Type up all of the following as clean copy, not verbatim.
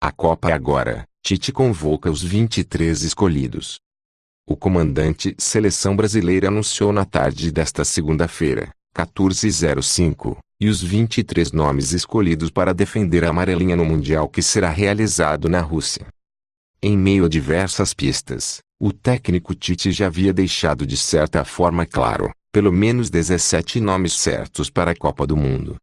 A Copa é agora. Tite convoca os 23 escolhidos. O comandante Seleção Brasileira anunciou na tarde desta segunda-feira, 14h05, e os 23 nomes escolhidos para defender a amarelinha no Mundial que será realizado na Rússia. Em meio a diversas pistas, o técnico Tite já havia deixado de certa forma claro, pelo menos 17 nomes certos para a Copa do Mundo.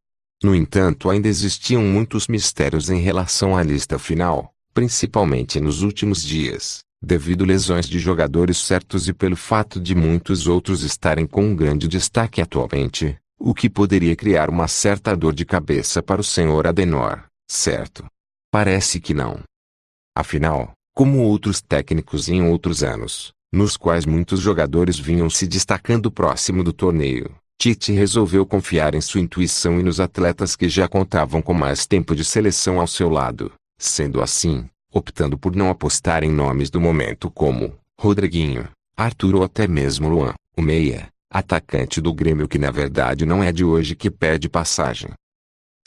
No entanto, ainda existiam muitos mistérios em relação à lista final, principalmente nos últimos dias, devido a lesões de jogadores certos e pelo fato de muitos outros estarem com um grande destaque atualmente, o que poderia criar uma certa dor de cabeça para o senhor Adenor, certo? Parece que não. Afinal, como outros técnicos em outros anos, nos quais muitos jogadores vinham se destacando próximo do torneio, Tite resolveu confiar em sua intuição e nos atletas que já contavam com mais tempo de seleção ao seu lado, sendo assim, optando por não apostar em nomes do momento como Rodriguinho, Arthur ou até mesmo Luan, o meia, atacante do Grêmio que na verdade não é de hoje que pede passagem.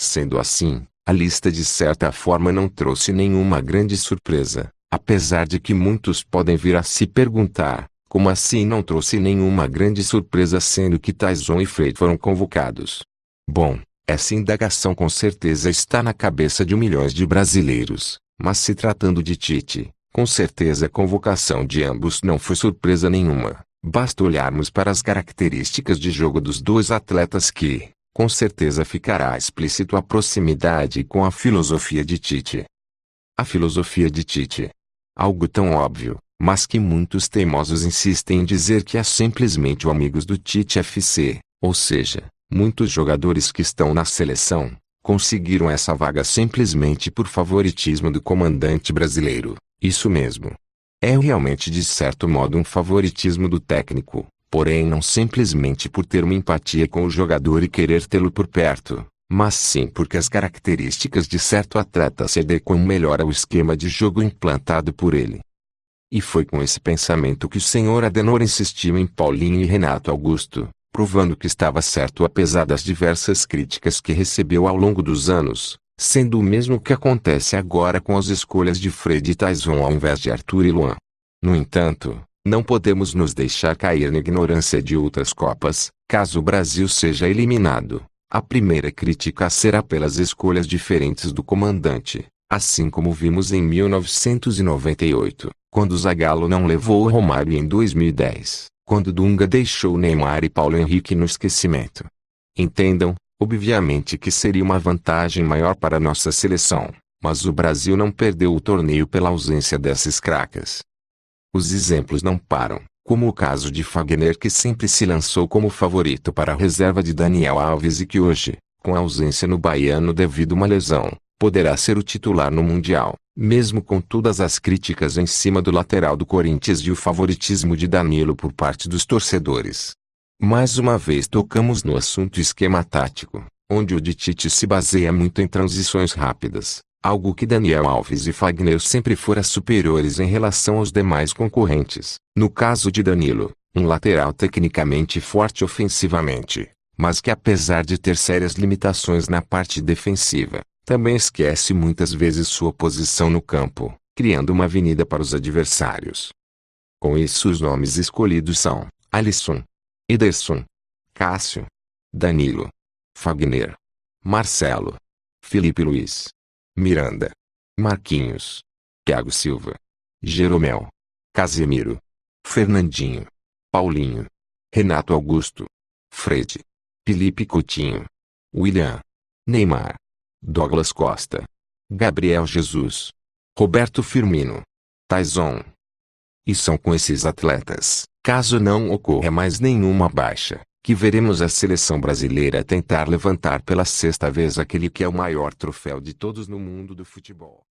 Sendo assim, a lista de certa forma não trouxe nenhuma grande surpresa, apesar de que muitos podem vir a se perguntar, como assim não trouxe nenhuma grande surpresa sendo que Taison e Fred foram convocados? Bom, essa indagação com certeza está na cabeça de milhões de brasileiros, mas se tratando de Tite, com certeza a convocação de ambos não foi surpresa nenhuma, basta olharmos para as características de jogo dos dois atletas que, com certeza ficará explícito a proximidade com a filosofia de Tite. A filosofia de Tite. Algo tão óbvio, mas que muitos teimosos insistem em dizer que é simplesmente o Amigos do Tite FC, ou seja, muitos jogadores que estão na seleção, conseguiram essa vaga simplesmente por favoritismo do comandante brasileiro, isso mesmo. É realmente de certo modo um favoritismo do técnico, porém não simplesmente por ter uma empatia com o jogador e querer tê-lo por perto, mas sim porque as características de certo atleta se adequam melhor ao esquema de jogo implantado por ele. E foi com esse pensamento que o senhor Adenor insistiu em Paulinho e Renato Augusto, provando que estava certo apesar das diversas críticas que recebeu ao longo dos anos, sendo o mesmo que acontece agora com as escolhas de Fred e Taison ao invés de Arthur e Luan. No entanto, não podemos nos deixar cair na ignorância de outras Copas, caso o Brasil seja eliminado. A primeira crítica será pelas escolhas diferentes do comandante, assim como vimos em 1998, quando Zagallo não levou o Romário e em 2010, quando Dunga deixou Neymar e Paulo Henrique no esquecimento. Entendam, obviamente que seria uma vantagem maior para nossa seleção, mas o Brasil não perdeu o torneio pela ausência dessas craques. Os exemplos não param, como o caso de Fagner que sempre se lançou como favorito para a reserva de Daniel Alves e que hoje, com a ausência no baiano devido a uma lesão, poderá ser o titular no Mundial, mesmo com todas as críticas em cima do lateral do Corinthians e o favoritismo de Danilo por parte dos torcedores. Mais uma vez tocamos no assunto esquema tático, onde o de Tite se baseia muito em transições rápidas, algo que Daniel Alves e Fagner sempre foram superiores em relação aos demais concorrentes. No caso de Danilo, um lateral tecnicamente forte ofensivamente, mas que apesar de ter sérias limitações na parte defensiva, também esquece muitas vezes sua posição no campo, criando uma avenida para os adversários. Com isso os nomes escolhidos são Alisson, Ederson, Cássio, Danilo, Fagner, Marcelo, Felipe Luiz, Miranda, Marquinhos, Thiago Silva, Jeromel, Casemiro, Fernandinho, Paulinho, Renato Augusto, Fred, Felipe Coutinho, William, Neymar, Douglas Costa, Gabriel Jesus, Roberto Firmino, Taison. E são com esses atletas, caso não ocorra mais nenhuma baixa, que veremos a seleção brasileira tentar levantar pela sexta vez aquele que é o maior troféu de todos no mundo do futebol.